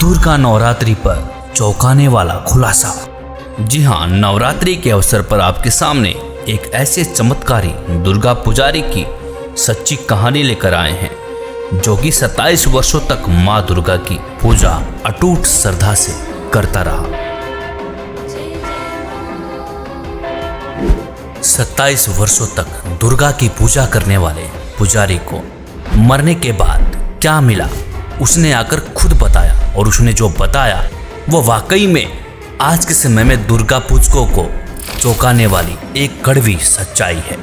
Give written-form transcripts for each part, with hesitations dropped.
दुर्गा नवरात्रि पर चौंकाने वाला खुलासा। जी हाँ, नवरात्रि के अवसर पर आपके सामने एक ऐसे चमत्कारी दुर्गा पुजारी की सच्ची कहानी लेकर आए हैं जो कि 27 वर्षों तक माँ दुर्गा की पूजा अटूट श्रद्धा से करता रहा। 27 वर्षों तक दुर्गा की पूजा करने वाले पुजारी को मरने के बाद क्या मिला उसने आकर खुद बताया, और उसने जो बताया वो वाकई में आज के समय में दुर्गा पूजकों को चौंकाने वाली एक कड़वी सच्चाई है।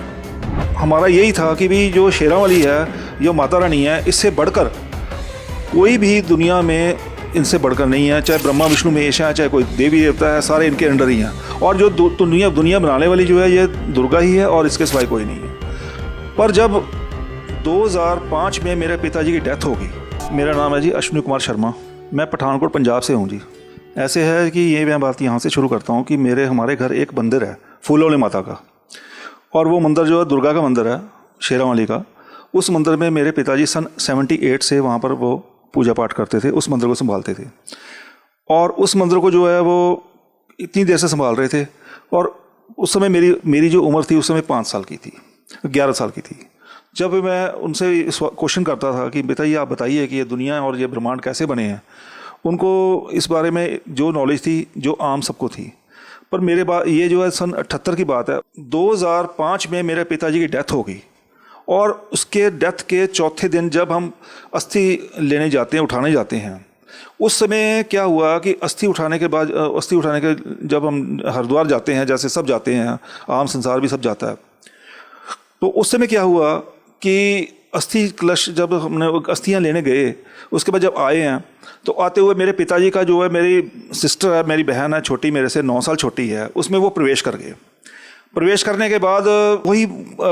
हमारा यही था कि भी जो शेरावाली है, जो माता रानी है, इससे बढ़कर कोई भी दुनिया में इनसे बढ़कर नहीं है। चाहे ब्रह्मा विष्णु महेश है, चाहे कोई देवी देवता है, सारे इनके अंडर ही हैं। और जो दुनिया बनाने वाली जो है ये दुर्गा ही है और इसके सिवाय कोई नहीं है। पर जब 2005 में मेरे पिताजी की डेथ हो गई, मेरा नाम है जी अश्विनी कुमार शर्मा, मैं पठानकोट पंजाब से हूँ जी। ऐसे है कि ये मैं बात यहाँ से शुरू करता हूँ कि हमारे घर एक मंदिर है फूलों वाली माता का, और वो मंदिर जो है दुर्गा का मंदिर है, शेरावाली का। उस मंदिर में मेरे पिताजी सन 78 से वहाँ पर वो पूजा पाठ करते थे, उस मंदिर को संभालते थे। और उस मंदिर को जो है वो इतनी देर से संभाल रहे थे। और उस समय मेरी जो उम्र थी उस समय 5 साल की थी, 11 साल की थी। जब मैं उनसे क्वेश्चन करता था कि बेटा ये आप बताइए कि ये दुनिया और ये ब्रह्मांड कैसे बने हैं, उनको इस बारे में जो नॉलेज थी जो आम सबको थी। पर मेरे बात ये जो है सन 78 की बात है, 2005 में मेरे पिताजी की डेथ हो गई। और उसके डेथ के चौथे दिन जब हम अस्थि लेने जाते हैं, उठाने जाते हैं, उस समय क्या हुआ कि अस्थि उठाने के जब हम हरिद्वार जाते हैं, जैसे सब जाते हैं, आम संसार भी सब जाता है, तो उस समय क्या हुआ कि अस्थि कलश जब हमने अस्थियाँ लेने गए, उसके बाद जब आए हैं तो आते हुए मेरे पिताजी का जो है, मेरी सिस्टर है, मेरी बहन है छोटी, मेरे से 9 साल छोटी है, उसमें वो प्रवेश कर गए। प्रवेश करने के बाद वही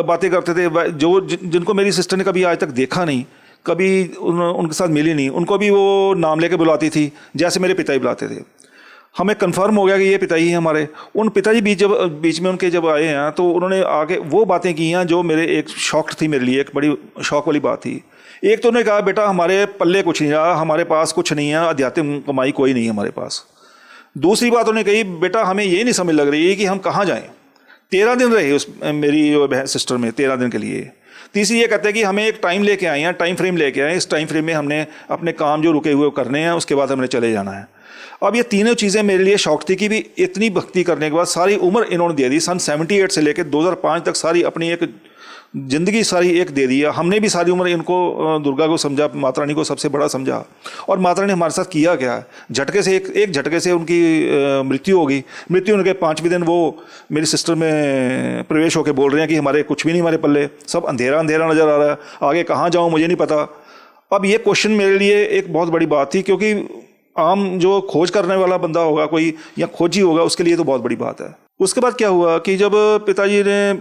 बातें करते थे जो जिनको मेरी सिस्टर ने कभी आज तक देखा नहीं, कभी उनके साथ मिली नहीं, उनको भी वो नाम लेके बुलाती थी जैसे मेरे पिताजी बुलाते थे। हमें कंफर्म हो गया कि ये पिताजी हैं हमारे। उन पिताजी बीच में उनके जब आए हैं तो उन्होंने आके वो बातें की हैं जो मेरे एक शौक थी, मेरे लिए एक बड़ी शौक वाली बात थी। एक तो उन्होंने कहा बेटा हमारे पल्ले कुछ नहीं रहा, हमारे पास कुछ नहीं है, आध्यात्मिक कमाई कोई नहीं है हमारे पास। दूसरी बात उन्होंने कही बेटा हमें ये नहीं समझ लग रही है कि हम कहाँ जाएँ। 13 दिन रहे उस मेरी बहन सिस्टर में, 13 दिन के लिए। तीसरी ये कहते हैं कि हमें एक टाइम लेके आए हैं, टाइम फ्रेम लेके आए, इस टाइम फ्रेम में हमने अपने काम जो रुके हुए करने हैं, उसके बाद हमने चले जाना है। अब ये तीनों चीज़ें मेरे लिए शौक थी कि भी इतनी भक्ति करने के बाद सारी उम्र इन्होंने दे दी, सन 78 से लेकर 2005 तक सारी अपनी एक ज़िंदगी सारी एक दे दिया। हमने भी सारी उम्र इनको दुर्गा को समझा, माता रानी को सबसे बड़ा समझा। और माता रानी हमारे साथ किया क्या, झटके से एक झटके से उनकी मृत्यु हो गई। मृत्यु होने के 5वें दिन वो मेरी सिस्टर में प्रवेश होकर बोल रहे हैं कि हमारे कुछ भी नहीं, हमारे पल्ले सब अंधेरा अंधेरा नज़र आ रहा है, आगे कहाँ जाऊँ मुझे नहीं पता। अब ये क्वेश्चन मेरे लिए एक बहुत बड़ी बात थी, क्योंकि आम जो खोज करने वाला बंदा होगा कोई, या खोजी होगा, उसके लिए तो बहुत बड़ी बात है। उसके बाद क्या हुआ कि जब पिताजी ने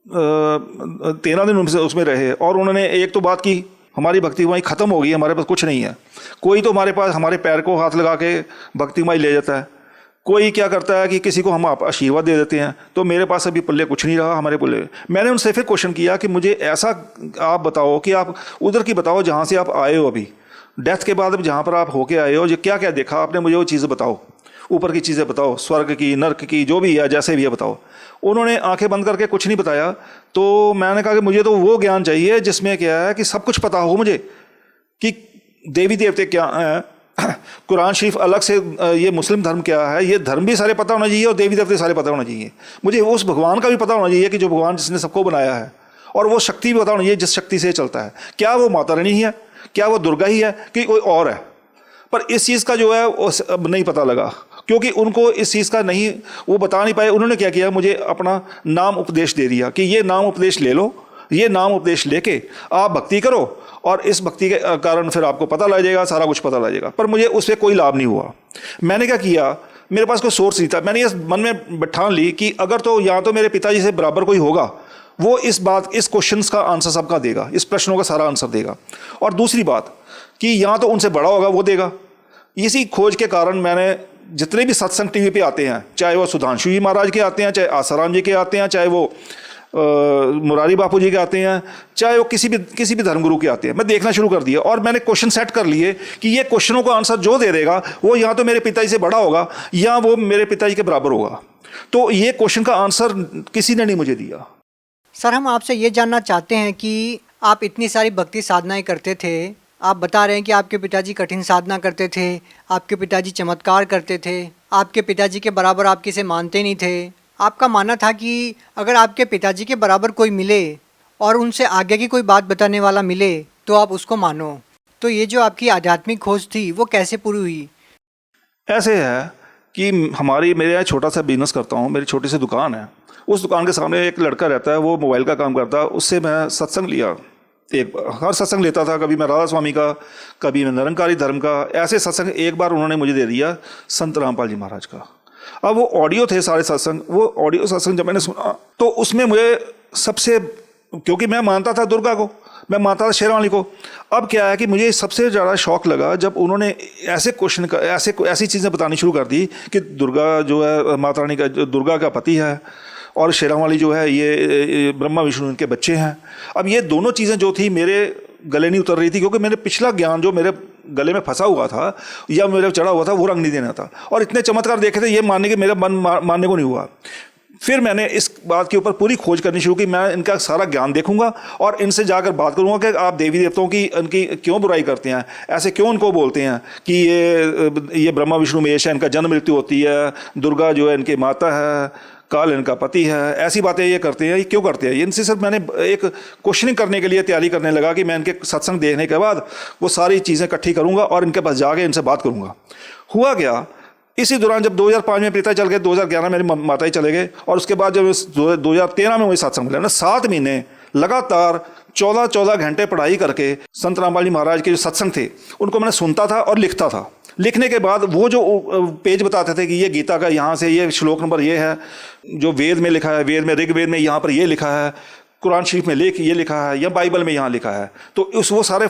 13 दिन उसमें रहे और उन्होंने एक तो बात की हमारी भक्ति कमाई ख़त्म हो गई, हमारे पास कुछ नहीं है। कोई तो हमारे पास हमारे पैर को हाथ लगा के भक्ति कमाई ले जाता है, कोई क्या करता है कि किसी को हम आशीर्वाद दे देते हैं। तो मेरे पास अभी पल्ले कुछ नहीं रहा हमारे पल्ले। मैंने उनसे फिर क्वेश्चन किया कि मुझे ऐसा आप बताओ कि आप उधर की बताओ जहाँ से आप आए हो, अभी डेथ के बाद जहाँ पर आप होके आए हो, जो क्या क्या देखा आपने, मुझे वो चीज़ें बताओ, ऊपर की चीज़ें बताओ, स्वर्ग की, नर्क की, जो भी है, जैसे भी है बताओ। उन्होंने आंखें बंद करके कुछ नहीं बताया। तो मैंने कहा कि मुझे तो वो ज्ञान चाहिए जिसमें क्या है कि सब कुछ पता हो मुझे, कि देवी देवते क्या हैं, कुरान शरीफ अलग से, ये मुस्लिम धर्म क्या है, ये धर्म भी सारे पता होना चाहिए और देवी देवते सारे पता होना चाहिए। मुझे उस भगवान का भी पता होना चाहिए कि जो भगवान जिसने सबको बनाया है, और वो शक्ति भी पता होनी चाहिए जिस शक्ति से चलता है। क्या वो माता रानी ही है, क्या वो दुर्गा ही है, कि कोई और है। पर इस चीज़ का जो है वो अब नहीं पता लगा, क्योंकि उनको इस चीज़ का नहीं, वो बता नहीं पाए। उन्होंने क्या किया, मुझे अपना नाम उपदेश दे दिया कि ये नाम उपदेश ले लो, ये नाम उपदेश लेके आप भक्ति करो, और इस भक्ति के कारण फिर आपको पता लग जाएगा, सारा कुछ पता लग जाएगा। पर मुझे उससे कोई लाभ नहीं हुआ। मैंने क्या किया, मेरे पास कोई सोर्स नहीं था। मैंने इस मन में बैठान ली कि अगर तो या तो मेरे पिताजी से बराबर कोई होगा, वो इस क्वेश्चन का आंसर सबका देगा, इस प्रश्नों का सारा आंसर देगा। और दूसरी बात कि यहाँ तो उनसे बड़ा होगा, वो देगा। इसी खोज के कारण मैंने जितने भी सत्संग टीवी पे आते हैं, चाहे वो सुधांशु जी महाराज के आते हैं, चाहे आसाराम जी के आते हैं, चाहे वो मुरारी बापू जी के आते हैं, चाहे वो किसी भी धर्मगुरु के आते हैं, मैं देखना शुरू कर दिया और मैंने क्वेश्चन सेट कर लिए कि ये क्वेश्चनों का आंसर जो दे देगा वो या तो मेरे पिताजी से बड़ा होगा या वो मेरे पिताजी के बराबर होगा। तो ये क्वेश्चन का आंसर किसी ने नहीं मुझे दिया। सर, हम आपसे ये जानना चाहते हैं कि आप इतनी सारी भक्ति साधनाएं करते थे, आप बता रहे हैं कि आपके पिताजी कठिन साधना करते थे, आपके पिताजी चमत्कार करते थे, आपके पिताजी के बराबर आप किसे मानते नहीं थे। आपका मानना था कि अगर आपके पिताजी के बराबर कोई मिले और उनसे आगे की कोई बात बताने वाला मिले तो आप उसको मानो। तो ये जो आपकी आध्यात्मिक खोज थी वो कैसे पूरी हुई? ऐसे है कि मेरे यहाँ छोटा सा बिजनेस करता हूँ, मेरी छोटी सी दुकान है। उस दुकान के सामने एक लड़का रहता है, वो मोबाइल का काम करता है। उससे मैं सत्संग लिया, हर सत्संग लेता था। कभी मैं राधा स्वामी का, कभी मैं निरंकारी धर्म का, ऐसे सत्संग एक बार उन्होंने मुझे दे दिया संत रामपाल जी महाराज का। अब वो ऑडियो थे सारे सत्संग, वो ऑडियो सत्संग जब मैंने सुना तो उसमें मुझे सबसे, क्योंकि मैं मानता था दुर्गा को, मैं मानता था शेरावाली को। अब क्या है कि मुझे सबसे ज़्यादा शौक लगा जब उन्होंने ऐसे क्वेश्चन का ऐसी चीज़ें बतानी शुरू कर दी कि दुर्गा जो है माता रानी का, दुर्गा का पति है और शेरावाली जो है ये ब्रह्मा विष्णु इनके बच्चे हैं। अब ये दोनों चीज़ें जो थी मेरे गले नहीं उतर रही थी, क्योंकि मेरे पिछला ज्ञान जो मेरे गले में फंसा हुआ था या मेरे चढ़ा हुआ था वो रंग नहीं देना था। और इतने चमत्कार देखे थे, ये मानने के मेरा मन मानने को नहीं हुआ। फिर मैंने इस बात के ऊपर पूरी खोज करनी शुरू की। मैं इनका सारा ज्ञान देखूंगा और इनसे जाकर बात करूंगा कि आप देवी देवताओं की इनकी क्यों बुराई करते हैं, ऐसे क्यों उनको बोलते हैं कि ये ब्रह्मा विष्णु महेश है, इनका जन्म मृत्यु होती है, दुर्गा जो है इनकी माता है, काल इनका पति है, ऐसी बातें ये करते हैं, ये क्यों करते हैं। इनसे सिर्फ मैंने एक क्वेश्चनिंग करने के लिए तैयारी करने लगा कि मैं इनके सत्संग देखने के बाद वो सारी चीज़ें इकट्ठी करूंगा और इनके पास जाके इनसे बात करूंगा। हुआ क्या, इसी दौरान जब 2005 में पिता चल गए, 2011 मेरी माता ही चले गए और उसके बाद जब 2013 में वही सत्संग मिला ना, 7 महीने लगातार 14 घंटे पढ़ाई करके संत रामपाल जी महाराज के जो सत्संग थे उनको मैंने सुनता था और लिखता था। लिखने के बाद वो जो पेज बताते थे कि ये गीता का यहाँ से ये श्लोक नंबर ये है, जो वेद में लिखा है, वेद में ऋग्वेद में यहाँ पर ये लिखा है, कुरान शरीफ में ये लिखा है या बाइबल में यहाँ लिखा है, तो वो सारे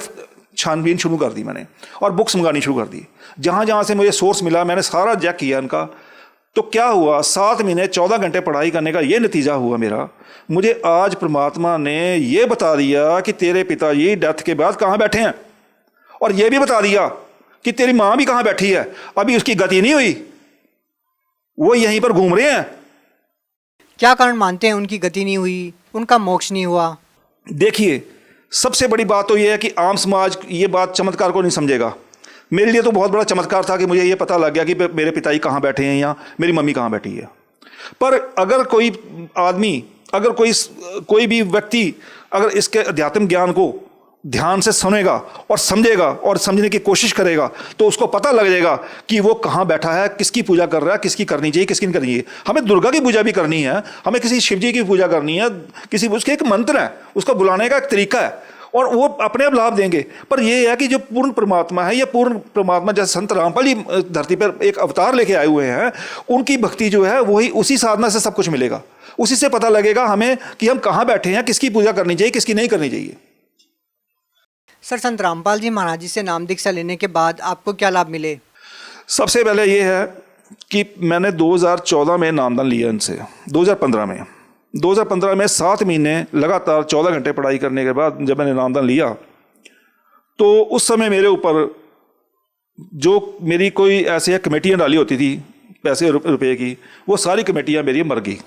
छानबीन शुरू कर दी मैंने और बुक्स मंगानी शुरू कर दी। जहाँ जहाँ से मुझे सोर्स मिला मैंने सारा चेक किया इनका। तो क्या हुआ, 7 महीने 14 घंटे पढ़ाई करने का ये नतीजा हुआ मेरा, मुझे आज परमात्मा ने ये बता दिया कि तेरे पिताजी डेथ के बाद कहाँ बैठे हैं, और ये भी बता दिया कि तेरी माँ भी कहाँ बैठी है। अभी उसकी गति नहीं हुई, वो यहीं पर घूम रहे हैं। क्या कारण मानते हैं उनकी गति नहीं हुई, उनका मोक्ष नहीं हुआ? देखिए, सबसे बड़ी बात तो यह है कि आम समाज ये बात चमत्कार को नहीं समझेगा। मेरे लिए तो बहुत बड़ा चमत्कार था कि मुझे ये पता लग गया कि मेरे पिताजी कहाँ बैठे हैं या मेरी मम्मी कहाँ बैठी है। पर अगर कोई आदमी, अगर कोई भी व्यक्ति अगर इसके अध्यात्म ज्ञान को ध्यान से सुनेगा और समझेगा और समझने की कोशिश करेगा तो उसको पता लग जाएगा कि वो कहाँ बैठा है, किसकी पूजा कर रहा है, किसकी करनी चाहिए, किसकी नहीं करनी चाहिए। हमें दुर्गा की पूजा भी करनी है, हमें किसी शिव जी की पूजा करनी है, किसी उसके एक मंत्र है, उसको बुलाने का एक तरीका है और वो अपने आप लाभ देंगे। पर ये है कि जो पूर्ण परमात्मा है, ये पूर्ण परमात्मा जैसे संत रामपाल जी धरती पर एक अवतार लेके आए हुए हैं, उनकी भक्ति जो है वही उसी साधना से सब कुछ मिलेगा। उसी से पता लगेगा हमें कि हम कहाँ बैठे हैं, किसकी पूजा करनी चाहिए, किसकी नहीं करनी चाहिए। सर, संत रामपाल जी महाराज जी से नाम दीक्षा लेने के बाद आपको क्या लाभ मिले? सबसे पहले ये है कि मैंने 2014 में नामदान लिया इनसे। 2015 में 7 महीने लगातार 14 घंटे पढ़ाई करने के बाद जब मैंने नामदान लिया तो उस समय मेरे ऊपर जो मेरी कोई ऐसे कमेटियाँ डाली होती थी पैसे रुपए की, वो सारी कमेटियाँ मेरी मर गई।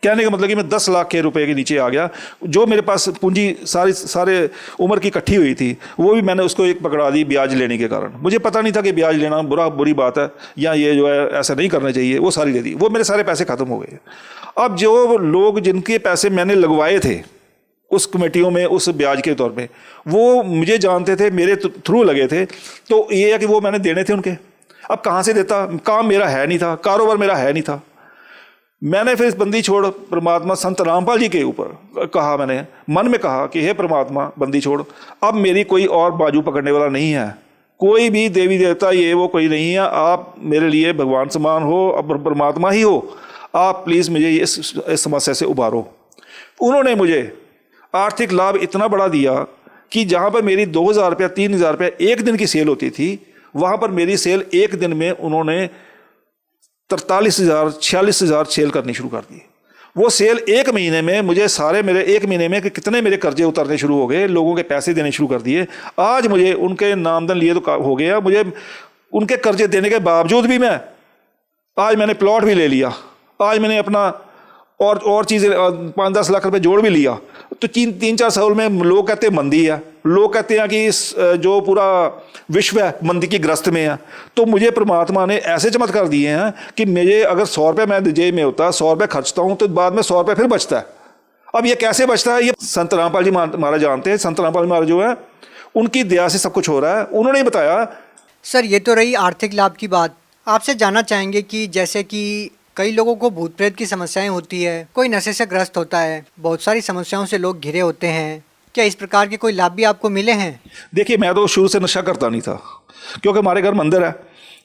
कहने का मतलब कि मैं 10 लाख के रुपए के नीचे आ गया। जो मेरे पास पूंजी सारे उम्र की इकट्ठी हुई थी वो भी मैंने उसको एक पकड़ा दी ब्याज लेने के कारण। मुझे पता नहीं था कि ब्याज लेना बुरी बात है या ये जो है ऐसा नहीं करना चाहिए, वो सारी ले दी। वो मेरे सारे पैसे ख़त्म हो गए। अब जो लोग जिनके पैसे मैंने लगवाए थे उस कमेटियों में उस ब्याज के तौर पे, वो मुझे जानते थे, मेरे थ्रू लगे थे, तो ये है कि वो मैंने देने थे उनके। अब कहाँ से देता, काम मेरा है नहीं था, कारोबार मेरा है नहीं था। मैंने फिर इस बंदी छोड़ परमात्मा संत रामपाल जी के ऊपर कहा, मैंने मन में कहा कि हे परमात्मा बंदी छोड़, अब मेरी कोई और बाजू पकड़ने वाला नहीं है, कोई भी देवी देवता ये वो कोई नहीं है, आप मेरे लिए भगवान समान हो, अब परमात्मा ही हो, आप प्लीज़ मुझे इस समस्या से उबारो। उन्होंने मुझे आर्थिक लाभ इतना बड़ा दिया कि जहाँ पर मेरी 2,000 रुपया 3,000 रुपया एक दिन की सेल होती थी, वहाँ पर मेरी सेल एक दिन में उन्होंने 43,000 46,000 सेल करनी शुरू कर दी। वो सेल 1 महीने में मुझे सारे मेरे 1 महीने में कि कितने मेरे कर्जे उतरने शुरू हो गए, लोगों के पैसे देने शुरू कर दिए। आज मुझे उनके नामदन लिए तो हो गया, मुझे उनके कर्जे देने के बावजूद भी आज मैंने प्लॉट भी ले लिया, आज मैंने अपना और चीज़ें 5-10 लाख रुपए जोड़ भी लिया। तो 3-4 साल में लोग कहते हैं मंदी है, लोग कहते हैं कि इस जो पूरा विश्व है मंदी की ग्रस्त में है। तो मुझे परमात्मा ने ऐसे चमत्कार दिए हैं कि मुझे अगर 100 रुपये मैं जेब में होता, 100 रुपये खर्चता हूँ तो बाद में 100 रुपये फिर बचता है। अब ये कैसे बचता है, ये संत रामपाल जी महाराज जानते हैं। संत रामपाल महाराज जो है उनकी दया से सब कुछ हो रहा है, उन्होंने ही बताया। सर ये तो रही आर्थिक लाभ की बात। आपसे जानना चाहेंगे कि जैसे कि कई लोगों को भूत प्रेत की समस्याएं होती है, कोई नशे से ग्रस्त होता है, बहुत सारी समस्याओं से लोग घिरे होते हैं, क्या इस प्रकार के कोई लाभ भी आपको मिले हैं? देखिए, मैं तो शुरू से नशा करता नहीं था, क्योंकि हमारे घर मंदिर है,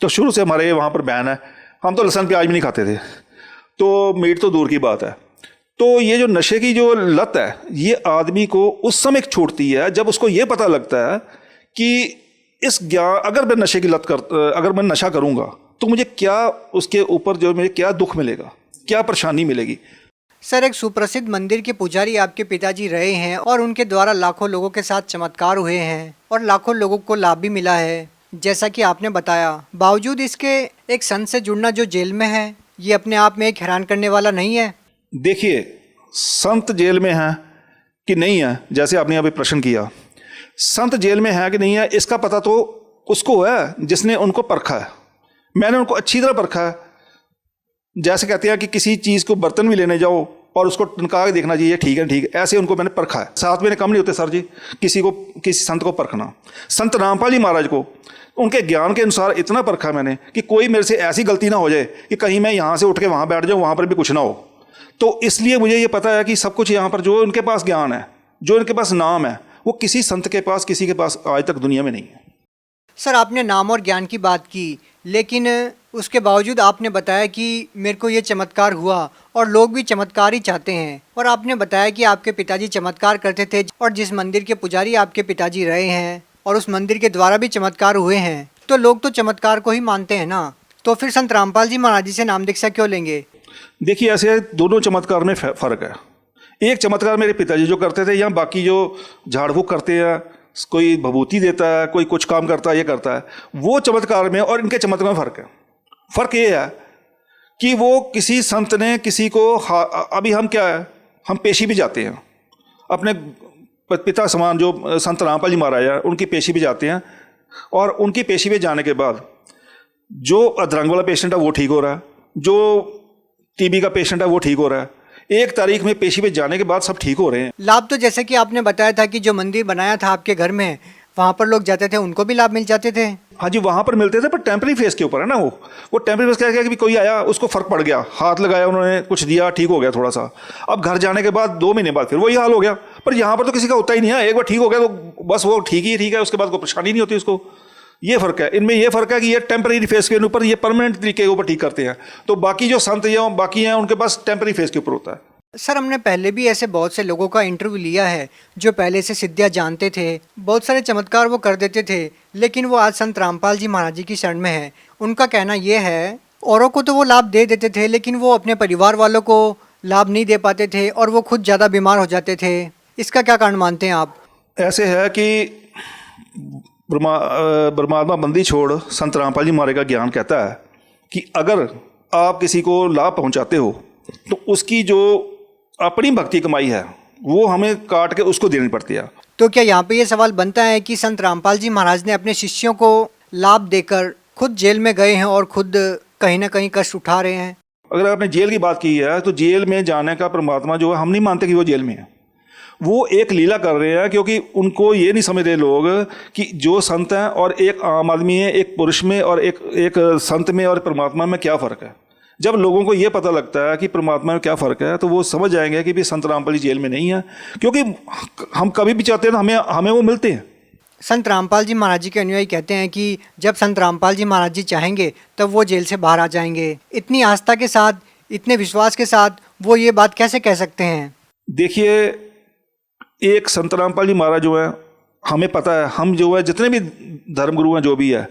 तो शुरू से हमारे वहाँ पर बैन है। हम तो लहसुन प्याज भी नहीं खाते थे, तो मीट तो दूर की बात है। तो ये जो नशे की जो लत है, ये आदमी को उस समय छूटती है जब उसको ये पता लगता है कि इस ज्ञान, अगर मैं नशे की लत अगर मैं नशा करूँगा तो मुझे क्या उसके ऊपर जो मुझे क्या दुख मिलेगा, क्या परेशानी मिलेगी। सर एक सुप्रसिद्ध मंदिर के पुजारी आपके पिताजी रहे हैं और उनके द्वारा लाखों लोगों के साथ चमत्कार हुए हैं और लाखों लोगों को लाभ भी मिला है, जैसा कि आपने बताया। बावजूद इसके एक संत से जुड़ना जो जेल में है, ये अपने आप में एक हैरान करने वाला नहीं है? देखिए, संत जेल में है कि नहीं है, जैसे आपने अभी प्रश्न किया, संत जेल में है कि नहीं है इसका पता तो उसको है जिसने उनको परखा है। मैंने उनको अच्छी तरह परखा है। जैसे कहते हैं कि किसी चीज़ को बर्तन भी लेने जाओ और उसको टनका के देखना चाहिए, ठीक है ठीक है, ऐसे उनको मैंने परखा है। 7 महीने कम नहीं होते सर जी किसी संत को परखना। संत रामपाल जी महाराज को उनके ज्ञान के अनुसार इतना परखा मैंने कि कोई मेरे से ऐसी गलती ना हो जाए कि कहीं मैं यहाँ से उठ के वहाँ बैठ जाऊँ, वहाँ पर भी कुछ ना हो। तो इसलिए मुझे ये पता है कि सब कुछ यहाँ पर जो उनके पास ज्ञान है, जो इनके पास नाम है, वो किसी संत के पास, किसी के पास आज तक दुनिया में नहीं है। सर आपने नाम और ज्ञान की बात की, लेकिन उसके बावजूद आपने बताया कि मेरे को ये चमत्कार हुआ और लोग भी चमत्कार ही चाहते हैं। और आपने बताया कि आपके पिताजी चमत्कार करते थे और जिस मंदिर के पुजारी आपके पिताजी रहे हैं और उस मंदिर के द्वारा भी चमत्कार हुए हैं, तो लोग तो चमत्कार को ही मानते हैं ना, तो फिर संत रामपाल जी महाराज जी से नाम दीक्षा क्यों लेंगे? देखिए, ऐसे दोनों चमत्कार में फ़र्क है। एक चमत्कार मेरे पिताजी जो करते थे, या बाकी जो झाड़ फूक करते हैं, कोई भभूति देता है, कोई कुछ काम करता है, ये करता है, वो चमत्कार में और इनके चमत्कार में फ़र्क है। फ़र्क ये है कि वो किसी संत ने किसी को अभी हम क्या है, हम पेशी भी जाते हैं, अपने पिता समान जो संत रामपाल जी महाराज हैं उनकी पेशी भी जाते हैं, और उनकी पेशी में जाने के बाद जो अधरंग वाला पेशेंट है वो ठीक हो रहा है, जो टीबी का पेशेंट है वो ठीक हो रहा है। 1 तारीख में पेशी पे जाने के बाद सब ठीक हो रहे हैं। लाभ तो जैसे कि आपने बताया था कि जो मंदिर बनाया था आपके घर में, वहाँ पर लोग जाते थे, उनको भी लाभ मिल जाते थे? हाँ जी, वहाँ पर मिलते थे, पर टेम्पररी फेस के ऊपर है ना। वो टेम्पररी फेस क्या है कि कोई आया, उसको फ़र्क पड़ गया, हाथ लगाया, उन्होंने कुछ दिया, ठीक हो गया थोड़ा सा। अब घर जाने के बाद 2 महीने बाद फिर वही हाल हो गया। पर यहाँ पर तो किसी का होता ही नहीं है, एक बार ठीक हो गया तो बस वो ठीक ही ठीक है, उसके बाद कोई परेशानी नहीं होती उसको। ये फ़र्क है इनमें, ये फ़र्क है कि ये टेम्पररी फेस के ऊपर, ये परमानेंट तरीके के ऊपर ठीक करते हैं। तो बाकी जो संत या बाकी हैं उनके पास टेम्पररी फेस के ऊपर होता है। सर हमने पहले भी ऐसे बहुत से लोगों का इंटरव्यू लिया है जो पहले से सिद्धियाँ जानते थे, बहुत सारे चमत्कार वो कर देते थे, लेकिन वो आज संत रामपाल जी महाराज जी की शरण में है। उनका कहना ये है, औरों को तो वो लाभ दे देते थे, लेकिन वो अपने परिवार वालों को लाभ नहीं दे पाते थे और वो खुद ज़्यादा बीमार हो जाते थे। इसका क्या कारण मानते हैं आप? ऐसे है कि परमात्मा बंदी छोड़ संत रामपाल जी महाराज का ज्ञान कहता है कि अगर आप किसी को लाभ पहुंचाते हो तो उसकी जो अपनी भक्ति कमाई है वो हमें काट के उसको देनी पड़ती है। तो क्या यहाँ पे ये सवाल बनता है कि संत रामपाल जी महाराज ने अपने शिष्यों को लाभ देकर खुद जेल में गए हैं और खुद कहीं ना कहीं कष्ट उठा रहे हैं? अगर आपने जेल की बात की है तो जेल में जाने का परमात्मा जो है, हम नहीं मानते कि वो जेल में है, वो एक लीला कर रहे हैं, क्योंकि उनको ये नहीं समझ रहे लोग कि जो संत हैं और एक आम आदमी है, एक पुरुष में और एक संत में और परमात्मा में क्या फ़र्क है। जब लोगों को ये पता लगता है कि परमात्मा में क्या फ़र्क है तो वो समझ जाएंगे कि भी संत रामपाल जी जेल में नहीं है, क्योंकि हम कभी भी चाहते हैं तो हमें वो मिलते हैं। संत रामपाल जी महाराज जी के अनुयायी कहते हैं कि जब संत रामपाल जी महाराज जी चाहेंगे तब वो जेल से बाहर आ जाएंगे। इतनी आस्था के साथ, इतने विश्वास के साथ वो ये बात कैसे कह सकते हैं? देखिए, एक संत रामपाल जी महाराज जो है, हमें पता है, हम जो है जितने भी धर्मगुरु हैं जो भी है,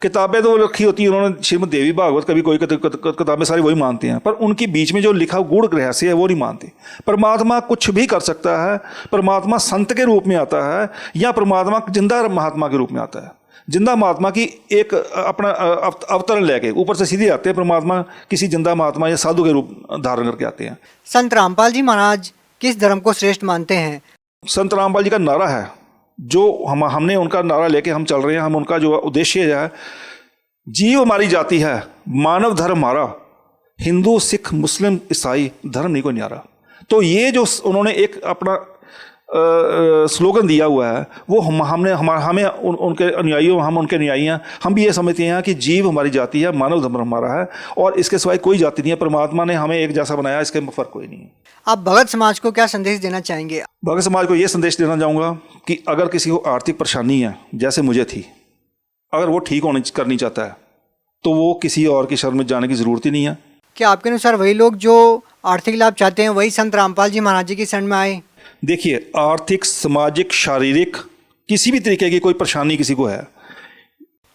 किताबें तो रखी होती हैं उन्होंने, श्रीमद् देवी भागवत, कभी कोई किताबें सारी वही मानते हैं, पर उनकी बीच में जो लिखा गूढ़ रहस्य है वो नहीं मानते। परमात्मा कुछ भी कर सकता है, परमात्मा संत के रूप में आता है या परमात्मा जिंदा महात्मा के रूप में आता है। जिंदा महात्मा की एक अपना अवतरण लेके ऊपर से सीधे आते हैं, परमात्मा किसी जिंदा महात्मा या साधु के रूप धारण करके आते हैं। संत रामपाल जी महाराज किस धर्म को श्रेष्ठ मानते हैं? संत रामपाल जी का नारा है, जो हमने उनका नारा लेके हम चल रहे हैं, हम उनका जो उद्देश्य है, जीव हमारी जाति है, मानव धर्म हमारा, हिंदू सिख मुस्लिम ईसाई धर्म नहीं कोई न्यारा। तो ये जो उन्होंने एक अपना स्लोगन दिया हुआ है वो हमें उनके अनुयायियों, हम उनके अनुयायी हैं, हम भी ये समझते हैं कि जीव हमारी जाति है, मानव धर्म हमारा है और इसके सिवाय कोई जाति नहीं है। परमात्मा ने हमें एक जैसा बनाया, इसके फर्क कोई नहीं है। आप भगत समाज को क्या संदेश देना चाहेंगे? भगत समाज को ये संदेश देना चाहूँगा कि अगर किसी को आर्थिक परेशानी है, जैसे मुझे थी, अगर वो ठीक करनी चाहता है तो वो किसी और की शरण में जाने की ज़रूरत ही नहीं है। क्या आपके अनुसार वही लोग जो आर्थिक लाभ चाहते हैं वही संत रामपाल जी महाराज जी की शरण में आए? देखिए, आर्थिक, सामाजिक, शारीरिक किसी भी तरीके की कोई परेशानी किसी को है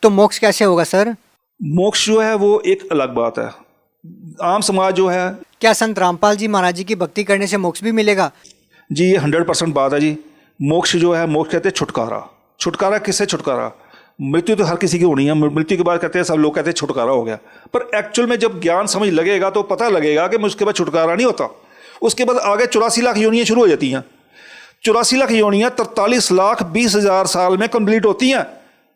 तो मोक्ष कैसे होगा सर? मोक्ष जो है वो एक अलग बात है। आम समाज जो है, क्या संत रामपाल जी महाराज जी की भक्ति करने से मोक्ष भी मिलेगा? जी ये 100% बात है जी। मोक्ष जो है, मोक्ष कहते हैं छुटकारा। छुटकारा किससे? छुटकारा, मृत्यु तो हर किसी की होनी है, मृत्यु के बाद कहते हैं सब लोग कहते हैं छुटकारा हो गया, पर एक्चुअल में जब ज्ञान समझ लगेगा तो पता लगेगा कि उसके बाद छुटकारा नहीं होता। उसके बाद आगे 84 लाख योनियाँ शुरू हो जाती हैं। 84 लाख योनियाँ 43,20,000 साल में कंप्लीट होती हैं,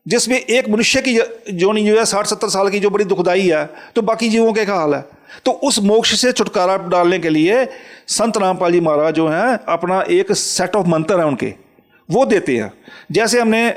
जिसमें एक मनुष्य की योनि जो है 60-70 साल की, जो बड़ी दुखदाई है, तो बाकी जीवों के क्या हाल है। तो उस मोक्ष से छुटकारा डालने के लिए संत रामपाल जी महाराज जो हैं अपना एक सेट ऑफ मंत्र है उनके, वो देते हैं। जैसे हमने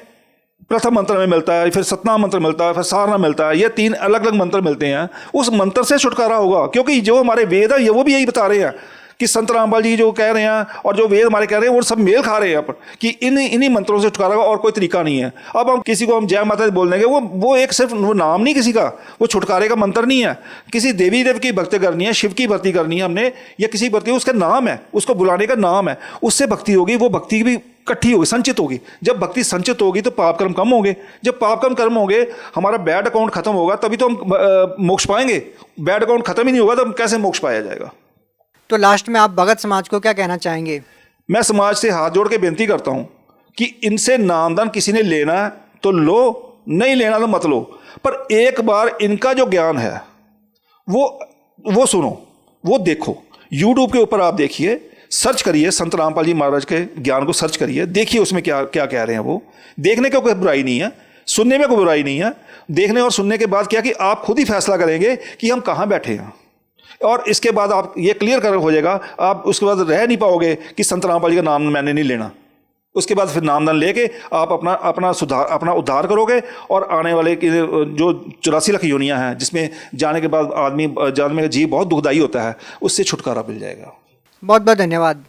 प्रथम मंत्र में मिलता है, फिर सतनाम मंत्र मिलता है, फिर सारना मिलता है, ये 3 अलग अलग मंत्र मिलते हैं। उस मंत्र से छुटकारा होगा, क्योंकि जो हमारे वेद है ये वो भी यही बता रहे हैं कि संत रामपाल जी जो कह रहे हैं और जो वेद हमारे कह रहे हैं वो सब मेल खा रहे हैं पर कि इन्हीं मंत्रों से छुटकारा और कोई तरीका नहीं है। अब हम किसी को हम जय माता दी बोल देंगे, वो एक सिर्फ वो नाम नहीं किसी का, वो छुटकारे का मंत्र नहीं है। किसी देवी देव की भक्ति करनी है, शिव की भक्ति करनी है हमने, या किसी भक्ति, उसका नाम है, उसको बुलाने का नाम है, उससे भक्ति होगी। वो भक्ति भी इकट्ठी होगी, संचित होगी। जब भक्ति संचित होगी तो पाप कर्म कम होंगे। जब पाप कर्म होंगे, हमारा बैड अकाउंट खत्म होगा, तभी तो हम मोक्ष पाएंगे। बैड अकाउंट खत्म ही नहीं होगा तो कैसे मोक्ष पाया जाएगा। तो लास्ट में आप भगत समाज को क्या कहना चाहेंगे? मैं समाज से हाथ जोड़ के बेनती करता हूं कि इनसे नामदान किसी ने लेना है तो लो, नहीं लेना तो मत लो, पर एक बार इनका जो ज्ञान है वो सुनो, वो देखो। यूट्यूब के ऊपर आप देखिए, सर्च करिए, संत रामपाल जी महाराज के ज्ञान को सर्च करिए, देखिए उसमें क्या क्या कह रहे हैं। वो देखने का कोई बुराई नहीं है, सुनने में कोई बुराई नहीं है। देखने और सुनने के बाद क्या कि आप खुद ही फैसला करेंगे कि हम कहाँ बैठे हैं, और इसके बाद आप ये क्लियर कर हो जाएगा। आप उसके बाद रह नहीं पाओगे कि संत रामपाल जी का नाम मैंने नहीं लेना। उसके बाद फिर नामदान लेके आप अपना उद्धार करोगे, और आने वाले की जो 84 लाख योनियाँ हैं, जिसमें जाने के बाद आदमी, जानने का जीव बहुत दुखदाई होता है, उससे छुटकारा मिल जाएगा। बहुत बहुत धन्यवाद।